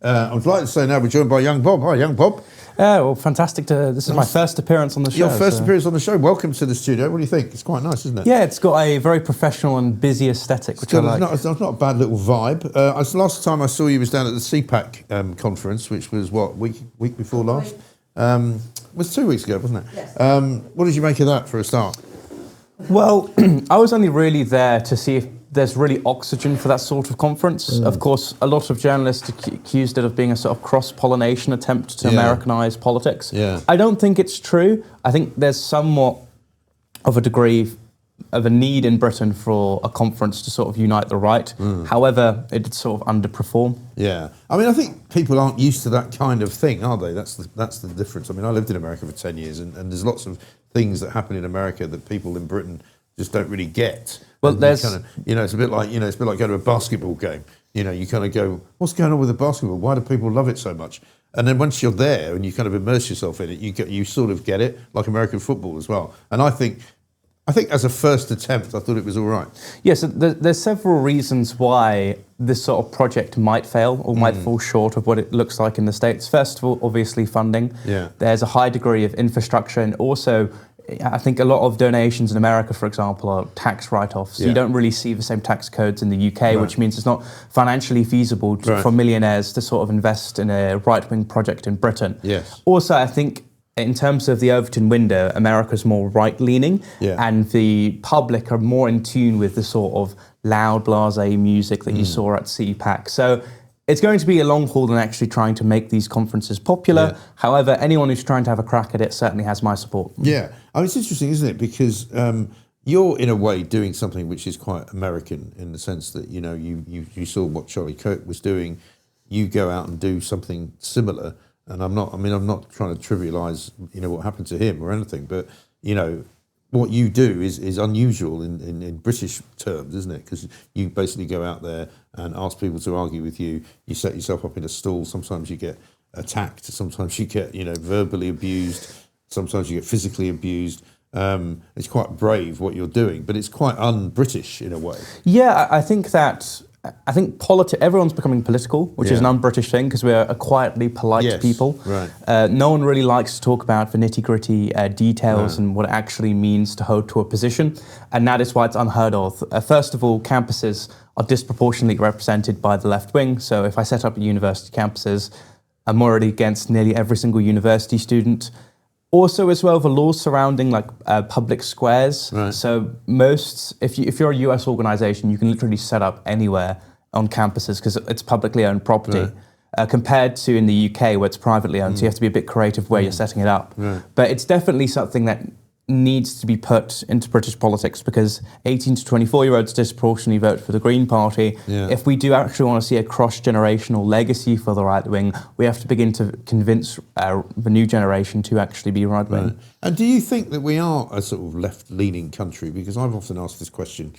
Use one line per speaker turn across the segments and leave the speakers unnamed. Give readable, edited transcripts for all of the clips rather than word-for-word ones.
I'm delighted to say now we're joined by young Bob. Hi, young Bob.
Yeah, well, fantastic. This is my first appearance on the show.
Your first appearance on the show. Welcome to the studio. What do you think? It's quite nice, isn't it?
Yeah, it's got a very professional and busy aesthetic, which I like.
It's not a bad little vibe. Last time I saw you was down at the CPAC conference, which was, week before last? It was 2 weeks ago, wasn't it?
Yes.
What did you make of that for a start?
Well, I was only really there to see if there's really oxygen for that sort of conference. Of course, a lot of journalists accused it of being a sort of cross-pollination attempt to Americanise politics.
Yeah.
I don't think it's true. I think there's somewhat of a degree of a need in Britain for a conference to sort of unite the right. However, it did sort of underperform.
Yeah. I mean, I think people aren't used to that kind of thing, are they? That's the difference. I mean, I lived in America for 10 years, and there's lots of things that happen in America that people in Britain just don't really get.
Well, there's
it's a bit like going to a basketball game. You kind of go, what's going on with the basketball? Why do people love it so much? And then once you're there and you kind of immerse yourself in it, you sort of get it, like American football as well. And I think as a first attempt, I thought it was all right.
Yes, there's several reasons why this sort of project might fail or might fall short of what it looks like in the States. First of all, obviously funding.
Yeah.
There's a high degree of infrastructure, and also I think a lot of donations in America, for example, are tax write-offs.
Yeah.
You don't really see the same tax codes in the UK, which means it's not financially feasible for millionaires to sort of invest in a right-wing project in Britain.
Yes.
Also, I think in terms of the Overton window, America's more right-leaning, and the public are more in tune with the sort of loud, blasé music that you saw at CPAC. So it's going to be a long haul in actually trying to make these conferences popular. Yeah. However, anyone who's trying to have a crack at it certainly has my support.
Yeah. I mean, it's interesting, isn't it? Because you're, in a way, doing something which is quite American in the sense that, you saw what Charlie Kirk was doing. You go out and do something similar. And I'm not trying to trivialise, what happened to him or anything, but, what you do is unusual in British terms, isn't it? Because you basically go out there and ask people to argue with you. You set yourself up in a stall. Sometimes you get attacked. Sometimes you get, verbally abused. Sometimes you get physically abused. It's quite brave what you're doing, but it's quite un-British in a way.
Yeah, I think everyone's becoming political, which is an un-British thing because we're a quietly polite people.
Right.
No one really likes to talk about the nitty-gritty details and what it actually means to hold to a position, and that is why it's unheard of. First of all, campuses are disproportionately represented by the left wing, so if I set up university campuses, I'm already against nearly every single university student. Also, as well, the laws surrounding public squares. Right. So if you're a US organisation, you can literally set up anywhere on campuses because it's publicly owned property. Right. Compared to in the UK where it's privately owned, so you have to be a bit creative where you're setting it up. Right. But it's definitely something that needs to be put into British politics because 18 to 24-year-olds disproportionately vote for the Green Party. Yeah. If we do actually want to see a cross-generational legacy for the right wing, we have to begin to convince the new generation to actually be right wing.
Right. And do you think that we are a sort of left-leaning country? Because I've often asked this question,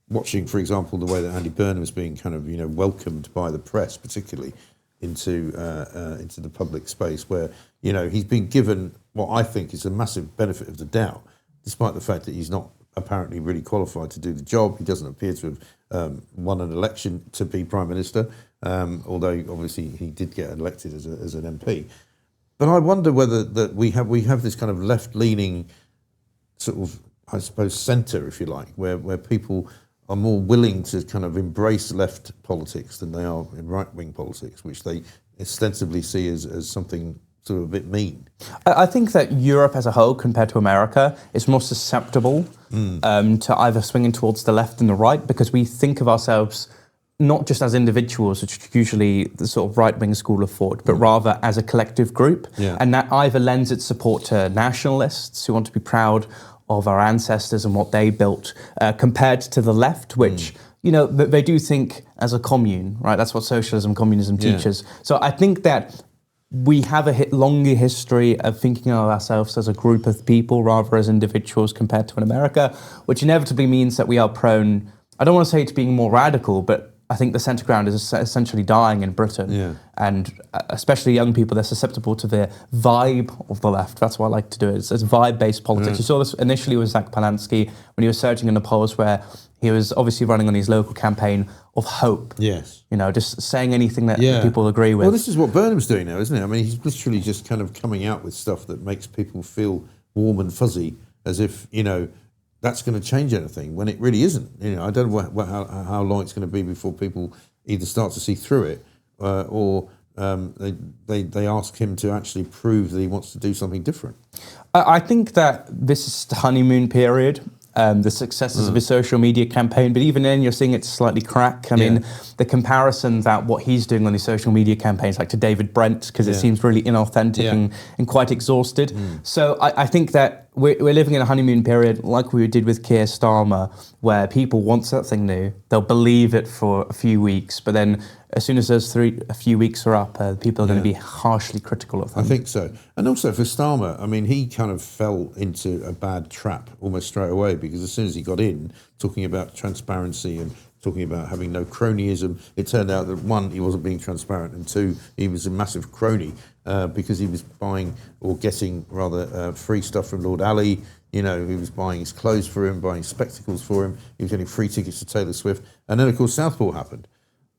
watching, for example, the way that Andy Burnham is being kind of welcomed by the press, particularly into the public space, where he's been given what I think is a massive benefit of the doubt, despite the fact that he's not apparently really qualified to do the job. He doesn't appear to have won an election to be Prime Minister, although obviously he did get elected as an MP. But I wonder whether that we have this kind of left-leaning sort of, I suppose, centre, if you like, where people are more willing to kind of embrace left politics than they are in right-wing politics, which they ostensibly see as something sort of a bit mean.
I think that Europe as a whole, compared to America, is more susceptible to either swinging towards the left and the right because we think of ourselves not just as individuals, which is usually the sort of right-wing school of thought, but rather as a collective group. Yeah. And that either lends its support to nationalists who want to be proud of our ancestors and what they built, compared to the left, which, they do think as a commune, right? That's what socialism, communism teaches. So I think that we have a longer history of thinking of ourselves as a group of people rather as individuals compared to in America, which inevitably means that we are prone, I don't want to say to being more radical, but I think the centre ground is essentially dying in Britain.
Yeah.
And especially young people, they're susceptible to the vibe of the left. That's why I like to do it. It's vibe-based politics.
Right.
You saw this initially with Zach Polansky when he was surging in the polls, where he was obviously running on his local campaign of hope.
Yes.
You know, just saying anything that people agree with.
Well, this is what Burnham's doing now, isn't it? I mean, he's literally just kind of coming out with stuff that makes people feel warm and fuzzy, as if, you know, that's going to change anything, when it really isn't. You know, I don't know how long it's going to be before people either start to see through it, or they ask him to actually prove that he wants to do something different.
I think that this is the honeymoon period. The successes of his social media campaign, but even then you're seeing it slightly crack. I mean, the comparison that what he's doing on his social media campaigns, like to David Brent, because it seems really inauthentic and quite exhausted. So I think that we're living in a honeymoon period like we did with Keir Starmer, where people want something new, they'll believe it for a few weeks, but then as soon as a few weeks are up, people are going to be harshly critical of them.
I think so. And also for Starmer, I mean, he kind of fell into a bad trap almost straight away, because as soon as he got in, talking about transparency and talking about having no cronyism, it turned out that one, he wasn't being transparent, and two, he was a massive crony because he was buying, or getting rather, free stuff from Lord Ali. You know, he was buying his clothes for him, buying spectacles for him, he was getting free tickets to Taylor Swift. And then, of course, Southport happened,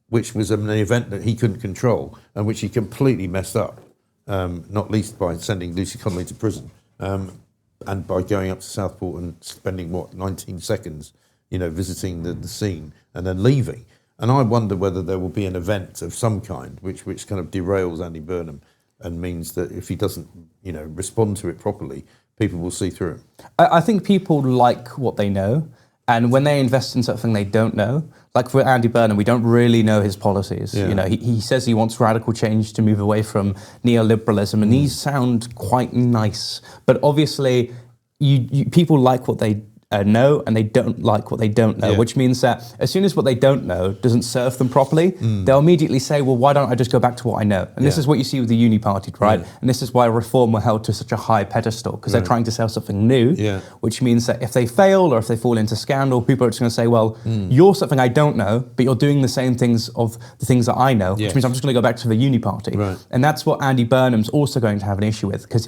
which was an event that he couldn't control and which he completely messed up, not least by sending Lucy Connolly to prison, and by going up to Southport and spending, 19 seconds, you know, visiting the scene and then leaving. And I wonder whether there will be an event of some kind which kind of derails Andy Burnham and means that if he doesn't, you know, respond to it properly, people will see through him.
I think people like what they know, and when they invest in something they don't know, like for Andy Burnham, we don't really know his policies.
Yeah.
You know, he says he wants radical change to move away from neoliberalism, and these sound quite nice. But obviously, people like what they know, and they don't like what they don't know, which means that as soon as what they don't know doesn't serve them properly, they'll immediately say, well, why don't I just go back to what I know? And this is what you see with the uni party, right? And this is why reform were held to such a high pedestal, because they're trying to sell something new, which means that if they fail or if they fall into scandal, people are just going to say, well, you're something I don't know, but you're doing the same things of the things that I know, which means I'm just going to go back to the uni party. And that's what Andy Burnham's also going to have an issue with, because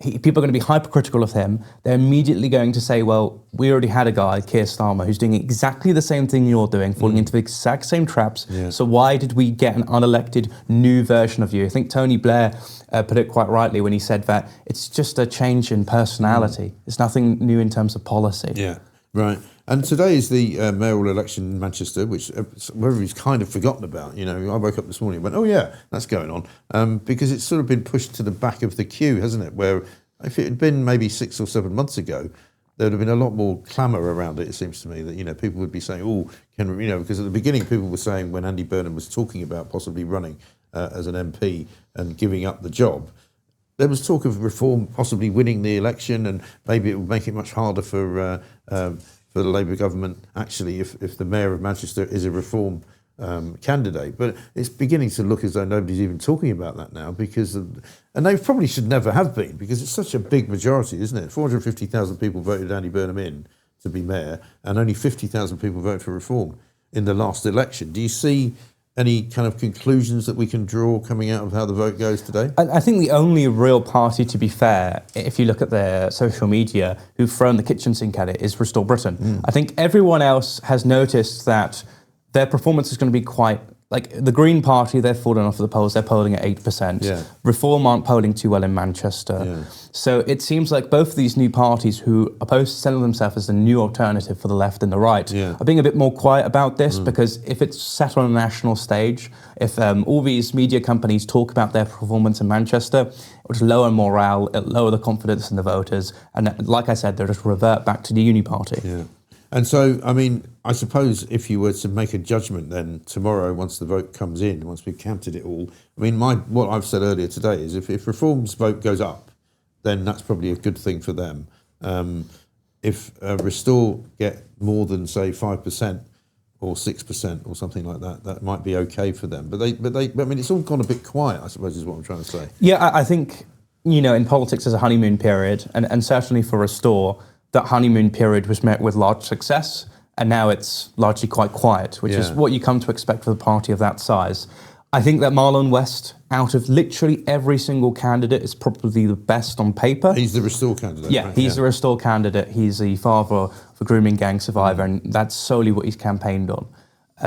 people are going to be hypercritical of him. They're immediately going to say, well, we already had a guy, Keir Starmer, who's doing exactly the same thing you're doing, falling into the exact same traps. So why did we get an unelected new version of you? I think Tony Blair put it quite rightly when he said that it's just a change in personality. It's nothing new in terms of policy.
Yeah, right. And today is the mayoral election in Manchester, which everybody's kind of forgotten about. You know, I woke up this morning and went, oh yeah, that's going on, because it's sort of been pushed to the back of the queue, hasn't it? Where if it had been maybe 6 or 7 months ago, there would have been a lot more clamour around it. It seems to me that, you know, people would be saying, oh, you know, because at the beginning people were saying, when Andy Burnham was talking about possibly running as an MP and giving up the job, there was talk of Reform possibly winning the election, and maybe it would make it much harder for the Labour government, actually, if the Mayor of Manchester is a Reform candidate. But it's beginning to look as though nobody's even talking about that now, and they probably should never have been, because it's such a big majority, isn't it? 450,000 people voted Andy Burnham in to be Mayor, and only 50,000 people voted for Reform in the last election. Do you see any kind of conclusions that we can draw coming out of how the vote goes today?
I think the only real party, to be fair, if you look at their social media, who've thrown the kitchen sink at it, is Restore Britain. I think everyone else has noticed that their performance is going to be quite... Like the Green Party, they've fallen off of the polls. They're polling at 8%. Reform aren't polling too well in Manchester. So it seems like both of these new parties, who are supposed to sell themselves as the new alternative for the left and the right, are being a bit more quiet about this, because if it's set on a national stage, if all these media companies talk about their performance in Manchester, it would lower morale, it lower the confidence in the voters, and like I said, they'll just revert back to the uni party.
And so, I mean, I suppose if you were to make a judgment then tomorrow, once the vote comes in, once we've counted it all, I mean, what I've said earlier today is if Reform's vote goes up, then that's probably a good thing for them. If Restore get more than, say, 5% or 6% or something like that, that might be okay for them. But I mean, it's all gone a bit quiet, I suppose, is what I'm trying to say.
Yeah, I think, you know, in politics there's a honeymoon period, and certainly for Restore, that honeymoon period was met with large success. and now it's largely quite quiet, which is what you come to expect for a party of that size. I think that Marlon West, out of literally every single candidate, is probably the best on paper.
He's the Restore candidate.
Yeah,
right?
he's the Restore candidate. He's the father of a grooming gang survivor, and that's solely what he's campaigned on.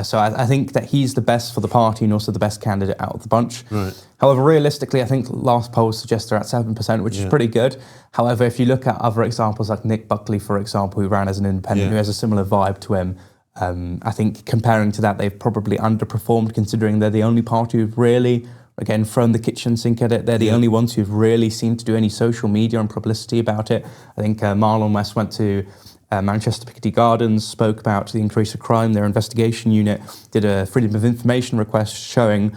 So I think that he's the best for the party and also the best candidate out of the bunch.
Right.
However, realistically, I think last polls suggest they're at 7%, which is pretty good. However, if you look at other examples like Nick Buckley, for example, who ran as an independent, who has a similar vibe to him, I think comparing to that, they've probably underperformed, considering they're the only party who've really, again, thrown the kitchen sink at it. They're the only ones who've really seemed to do any social media and publicity about it. I think Marlon West went to Manchester Piccadilly Gardens, spoke about the increase of crime. Their investigation unit did a Freedom of Information request showing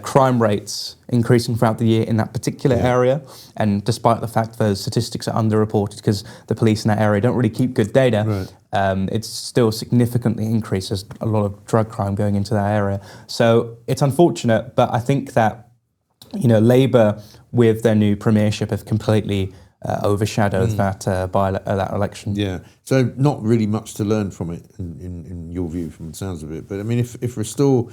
crime rates increasing throughout the year in that particular area. And despite the fact those statistics are underreported because the police in that area don't really keep good data, it's still significantly increased. There's a lot of drug crime going into that area. So it's unfortunate, but I think that, Labour with their new premiership have completely overshadowed that election.
Yeah, so not really much to learn from it in your view, from the sounds of it. But I mean, if Restore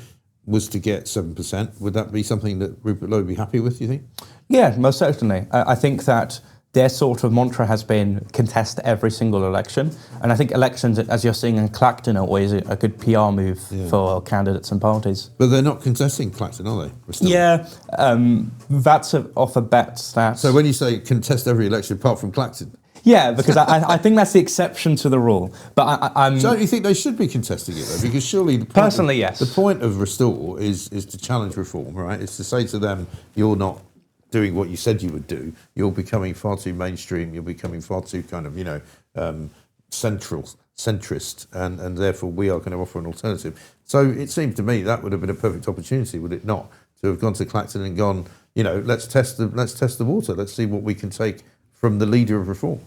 was to get 7%, would that be something that Rupert Lowe would be happy with, do you think?
Yeah, most certainly. I think that their sort of mantra has been contest every single election. And I think elections, as you're seeing in Clacton, are always a good PR move for candidates and parties.
But they're not contesting Clacton, are they? Restore?
Yeah, that's off a bet that...
So when you say contest every election apart from Clacton...
Yeah, because I think that's the exception to the rule. But I'm...
So you think they should be contesting it, though? Because surely...
Personally, yes.
The point of Restore is to challenge reform, right? It's to say to them, you're not doing what you said you would do. You're becoming far too mainstream. You're becoming far too kind of, centrist, and therefore we are going to offer an alternative. So it seems to me that would have been a perfect opportunity, would it not, to have gone to Clacton and gone, let's test the water. Let's see what we can take from the leader of reform.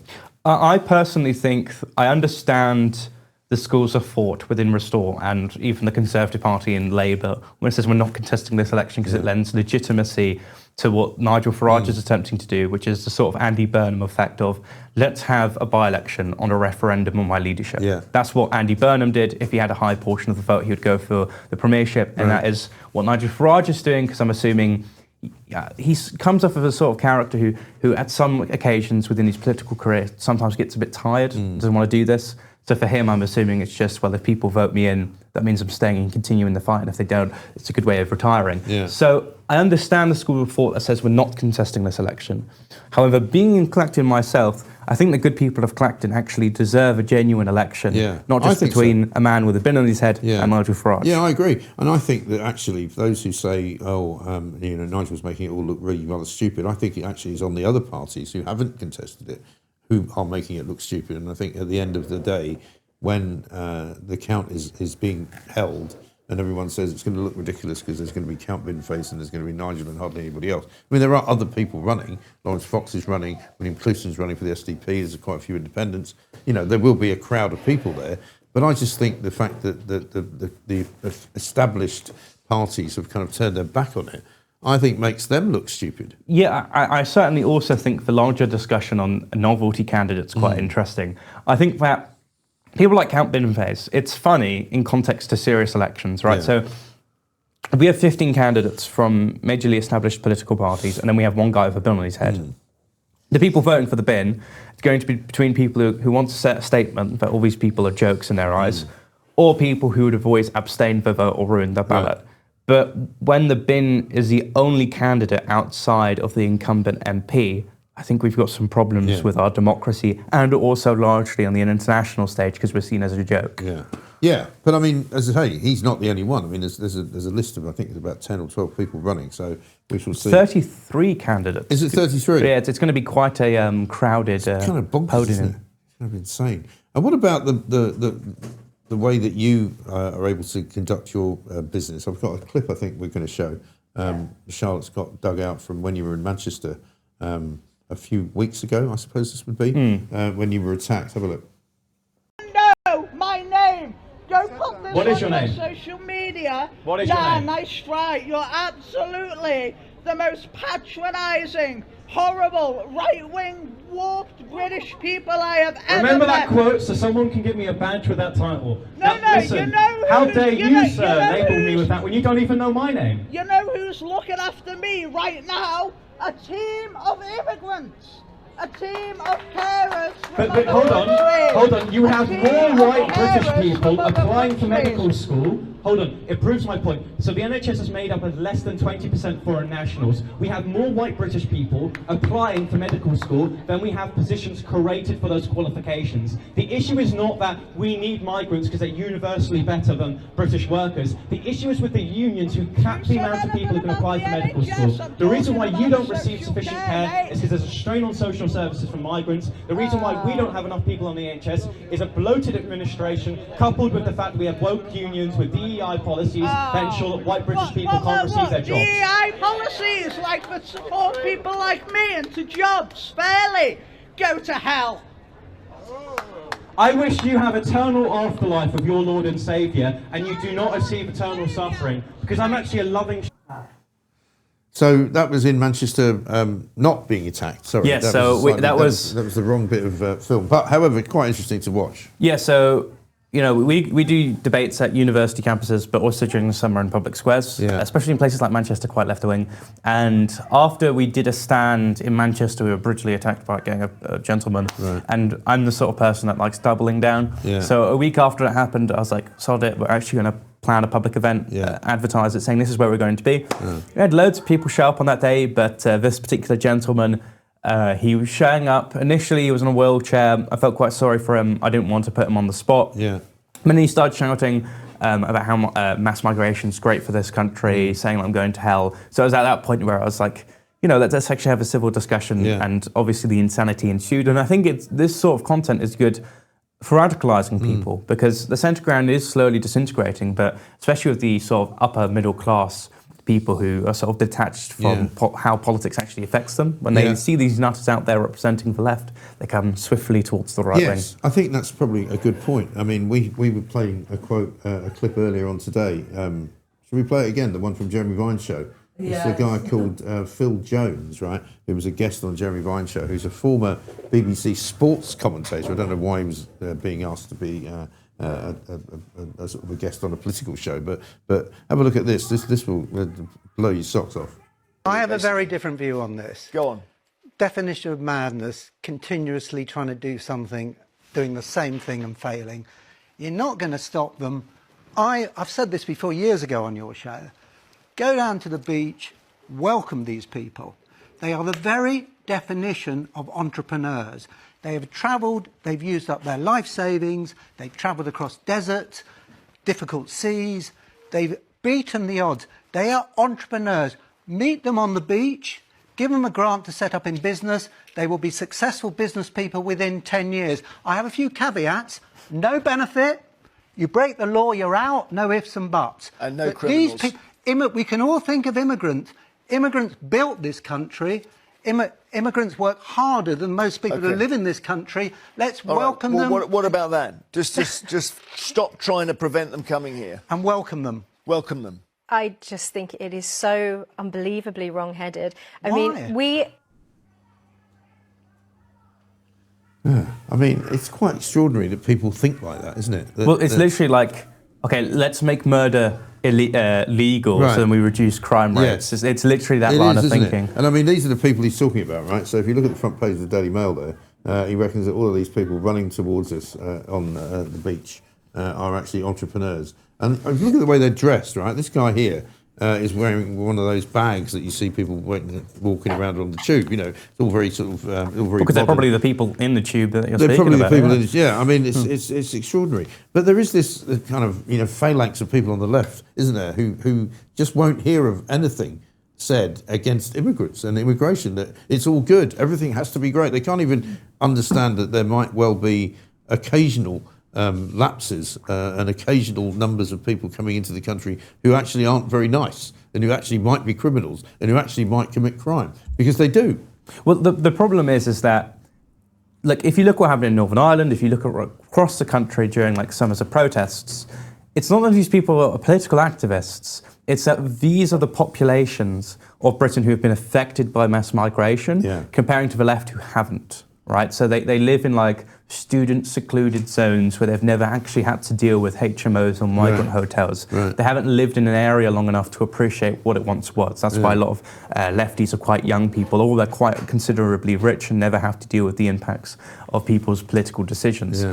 I personally think, I understand the schools of thought within Restore and even the Conservative Party and Labour when it says we're not contesting this election because it lends legitimacy to what Nigel Farage is attempting to do, which is the sort of Andy Burnham effect of, let's have a by-election on a referendum on my leadership. Yeah. That's what Andy Burnham did. If he had a high portion of the vote, he would go for the premiership, and that is what Nigel Farage is doing, because I'm assuming he comes off of a sort of character who at some occasions within his political career sometimes gets a bit tired, doesn't want to do this. So for him, I'm assuming it's just, well, if people vote me in, that means I'm staying and continuing the fight. And if they don't, it's a good way of retiring. Yeah. So I understand the school of thought that says we're not contesting this election. However, being in Clacton myself, I think the good people of Clacton actually deserve a genuine election, not just between a man with a bin on his head and Nigel Farage.
Yeah, I agree. And I think that actually those who say, Nigel's making it all look really rather stupid, I think it actually is on the other parties who haven't contested it who are making it look stupid. And I think at the end of the day, when the count is being held and everyone says it's going to look ridiculous because there's going to be Count Binface and there's going to be Nigel and hardly anybody else. I mean, there are other people running. Lawrence Fox is running, William Clouston's running for the SDP, there's quite a few independents. There will be a crowd of people there. But I just think the fact that the established parties have kind of turned their back on it, I think makes them look stupid. Yeah,
I certainly also think the larger discussion on novelty candidates quite interesting. I think that people like Count Binface, it's funny in context to serious elections, right? Yeah. So we have 15 candidates from majorly established political parties, and then we have one guy with a bin on his head. The people voting for the bin, it's going to be between people who want to set a statement that all these people are jokes in their eyes, or people who would have always abstained their vote or ruined their ballot. Right. But when the bin is the only candidate outside of the incumbent MP, I think we've got some problems with our democracy, and also largely on the international stage because we're seen as a joke.
Yeah, but I mean, as I say, he's not the only one. I mean, there's a list of, I think there's about 10 or 12 people running, so we shall see.
33 candidates.
Is it 33?
Yeah, it's going to be quite a crowded
kind of bonkers, podium. Isn't it? It's kind of insane. And what about the way that you are able to conduct your business? I've got a clip I think we're going to show. Charlotte's got dug out from when you were in Manchester a few weeks ago, I suppose this would be, when you were attacked. Have a look.
No, my name. Don't put this
what is your
on
name?
Social media.
What is your name?
Nice try. You're absolutely the most patronising, horrible, right-wing warped British people I have ever
Remember
met.
that quote, so someone can give me a badge with that title.
No,
Now, listen,
you know
how
who's-
dare
you
you,
know-
sir,
you know
label me
who's-
with that when you don't even know my name?
You know who's looking after me right now? A team of immigrants. A team of carers. from
But hold on,
other
hold
countries.
on. You
A
have
team
more
of
white British
carers
people
from other
applying for
countries.
medical school. Hold on, it proves my point. So the NHS is made up of less than 20% foreign nationals. We have more white British people applying for medical school than we have positions created for those qualifications. The issue is not that we need migrants because they're universally better than British workers. The issue is with the unions who cap the amount of people who can apply for medical school. The reason why you don't receive sufficient care is because there's a strain on social services for migrants. The reason why we don't have enough people on the NHS is a bloated administration coupled with the fact that we have woke unions with DEI policies that ensure that white British people can't receive their jobs.
DEI policies like that support people like me into jobs fairly. Go to hell.
I wish you have eternal afterlife of your Lord and Saviour and you do not receive eternal suffering because I'm actually a loving...
So that was in Manchester, not being attacked. Sorry.
Yes,
that was the wrong bit of film. But however, quite interesting to watch.
Yeah, so we do debates at university campuses, but also during the summer in public squares, especially in places like Manchester, quite left-wing. And after we did a stand in Manchester, we were brutally attacked by a gang of gentlemen.
Right.
And I'm the sort of person that likes doubling down.
Yeah.
So a week after it happened, I was like, sod it, we're actually going to plan a public event, advertise it, saying this is where we're going to be. We had loads of people show up on that day, but this particular gentleman, he was showing up. Initially, he was in a wheelchair. I felt quite sorry for him. I didn't want to put him on the spot.
Yeah.
And then he started shouting about how mass migration is great for this country, saying I'm going to hell. So it was at that point where I was like, let's actually have a civil discussion.
Yeah.
And obviously the insanity ensued. And I think this sort of content is good for radicalising people because the centre ground is slowly disintegrating, but especially with the sort of upper middle class people who are sort of detached from how politics actually affects them. When they see these nutters out there representing the left, they come swiftly towards the right wing.
Yes, I think that's probably a good point. I mean, we were playing a clip earlier on today. Should we play it again, the one from Jeremy Vine's show? It's a guy called Phil Jones, right, who was a guest on Jeremy Vine's show, who's a former BBC sports commentator. I don't know why he was being asked to be a sort of a guest on a political show, but have a look at this. This will blow your socks off.
I have a very different view on this.
Go on.
Definition of madness, continuously trying to do something, doing the same thing and failing. You're not going to stop them. I've said this before years ago on your show. Go down to the beach, welcome these people. They are the very definition of entrepreneurs. They have travelled, they've used up their life savings, they've travelled across deserts, difficult seas, they've beaten the odds. They are entrepreneurs. Meet them on the beach, give them a grant to set up in business. They will be successful business people within 10 years. I have a few caveats. No benefit. You break the law, you're out. No ifs and buts.
And no
but
criminals.
These people, we can all think of immigrants. Immigrants built this country. Immigrants work harder than most people who live in this country. Let's welcome them.
What about that? Just stop trying to prevent them coming here.
And welcome them.
Welcome them.
I just think it is so unbelievably wrong-headed. I
Why?
mean,
It's quite extraordinary that people think like that, isn't it?
Well, it's literally like, okay, let's make murder legal,
Right.
so then we reduce crime rates.
Yes.
It's literally that
It
line
is,
of
isn't
thinking.
it? And I mean, these are the people he's talking about, right? So if you look at the front page of the Daily Mail there, he reckons that all of these people running towards us on the beach are actually entrepreneurs. And if you look at the way they're dressed, right? This guy here is wearing one of those bags that you see people walking around on the tube. It's all very sort of all very.
Because they're
modern.
probably the people in the tube that you're
They're
speaking
probably
about.
the people. I mean, it's extraordinary. But there is this kind of phalanx of people on the left, isn't there, who just won't hear of anything said against immigrants and immigration. That it's all good. Everything has to be great. They can't even understand that there might well be occasional lapses and occasional numbers of people coming into the country who actually aren't very nice and who actually might be criminals and who actually might commit crime, because they do.
Well, the problem is that, like, if you look what happened in Northern Ireland, if you look across the country during like summers of protests, it's not that these people are political activists. It's that these are the populations of Britain who have been affected by mass migration, comparing to the left who haven't. right? So they live in like student secluded zones where they've never actually had to deal with HMOs or migrant hotels. They haven't lived in an area long enough to appreciate what it once was. That's why a lot of lefties are quite young people, or they're quite considerably rich and never have to deal with the impacts of people's political decisions.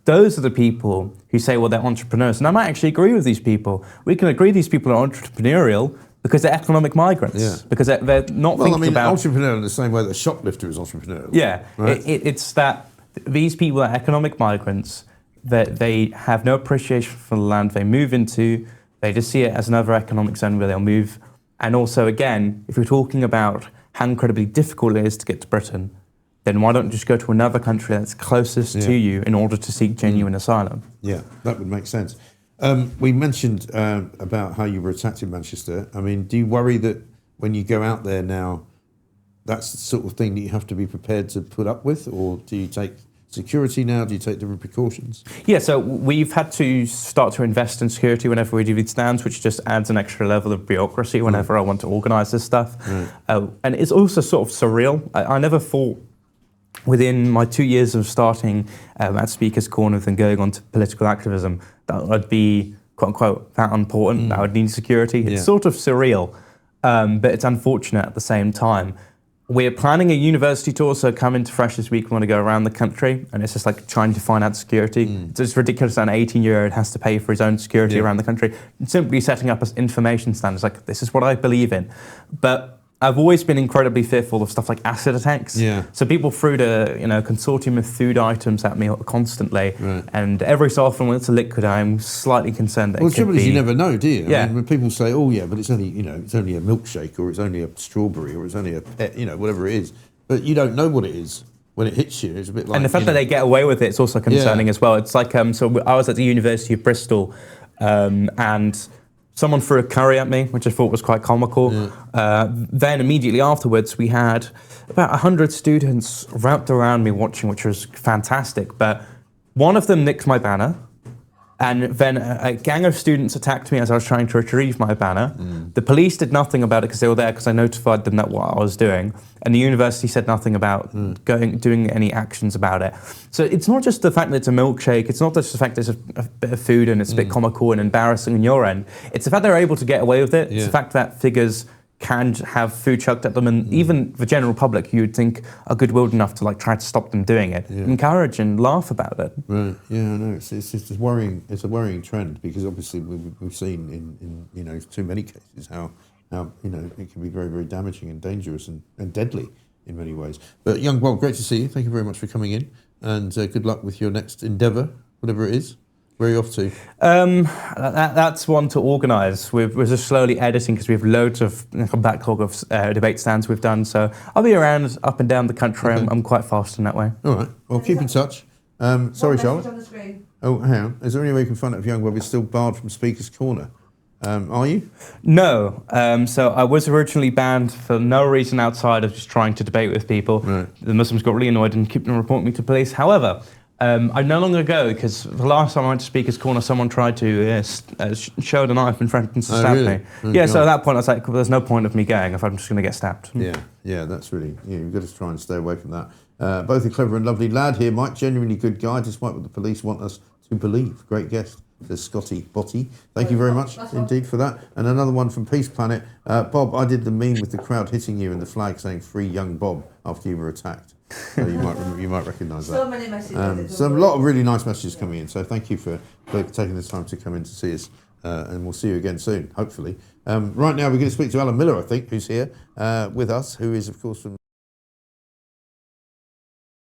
Those are the people who say, well, they're entrepreneurs. And I might actually agree with these people. We can agree these people are entrepreneurial because they're economic migrants, because they're not thinking about...
entrepreneurial in the same way that a shoplifter is entrepreneurial.
Yeah,
right?
It's that these people are economic migrants, that they have no appreciation for the land they move into, they just see it as another economic zone where they'll move. And also, again, if we're talking about how incredibly difficult it is to get to Britain, then why don't you just go to another country that's closest to you in order to seek genuine asylum? Yeah,
that would make sense. We mentioned about how you were attacked in Manchester. I mean, do you worry that when you go out there now, that's the sort of thing that you have to be prepared to put up with? Or do you take security now? Do you take different precautions?
Yeah, so we've had to start to invest in security whenever we do these stands, which just adds an extra level of bureaucracy whenever I want to organise this stuff. And it's also sort of surreal. I never thought within my 2 years of starting at Speaker's Corner and going on to political activism that I'd be, quote unquote, that important, that I would need security. It's sort of surreal, but it's unfortunate at the same time. We're planning a university tour, so coming to Fresh this week, we want to go around the country, and it's just like trying to find out security. It's ridiculous that an 18-year-old has to pay for his own security around the country. Simply setting up as information stands, like, this is what I believe in. But I've always been incredibly fearful of stuff like acid attacks. So people threw the consortium of food items at me constantly, and every so often when it's a liquid, I'm slightly concerned that
the trouble is you never know, do you?
Yeah.
I mean, when people say, "Oh, yeah, but it's only it's only a milkshake, or it's only a strawberry, or it's only a pet, whatever it is," but you don't know what it is when it hits you. It's a bit like,
and the fact that they get away with it's also concerning as well. It's like so I was at the University of Bristol, and someone threw a curry at me, which I thought was quite comical. Then immediately afterwards, we had about 100 students wrapped around me watching, which was fantastic. But one of them nicked my banner, and then a gang of students attacked me as I was trying to retrieve my banner. The police did nothing about it because they were there, because I notified them that what I was doing. And the university said nothing about doing any actions about it. So it's not just the fact that it's a milkshake, it's not just the fact that it's a bit of food and it's a bit comical and embarrassing on your end. It's the fact they're able to get away with it. It's the fact that figures can have food chucked at them, and even the general public, you would think, are goodwilled enough to like try to stop them doing it, encourage and laugh about it.
Right. Yeah, I know. It's just worrying. It's a worrying trend, because obviously we've seen in too many cases how it can be very, very damaging and dangerous and deadly in many ways. But young Bob, great to see you. Thank you very much for coming in, and good luck with your next endeavour, whatever it is. Where are you off to?
That's one to organise. We're just slowly editing because we have loads of backlog of debate stands we've done. So I'll be around up and down the country. Okay. I'm quite fast in that way.
All right. Well, keep in touch. Sorry, Charlotte.
On the screen.
Oh, hang on. Is there any way you can find out if young Bob is still barred from Speaker's Corner? Are you?
No. So I was originally banned for no reason outside of just trying to debate with people. Right. The Muslims got really annoyed and kept on reporting me to police. However, I no longer go, because the last time I went to Speaker's Corner, someone tried to show the knife and threatened to stab me. Oh, so at that point I was like, well, there's no point of me going if I'm just going to get stabbed.
Yeah, that's really, you've got to try and stay away from that. Both a clever and lovely lad here, Mike, genuinely good guy, despite what the police want us to believe. Great guest. Says Scotty Botty. Thank you very much indeed for that. And another one from Peace Planet. Bob, I did the meme with the crowd hitting you and the flag saying "Free Young Bob" after you were attacked. So you might recognise that.
So many messages.
A lot of really nice messages coming in. So thank you for taking the time to come in to see us. And we'll see you again soon, hopefully. Right now we're going to speak to Alan Miller, I think, who's here with us, who is, of course, from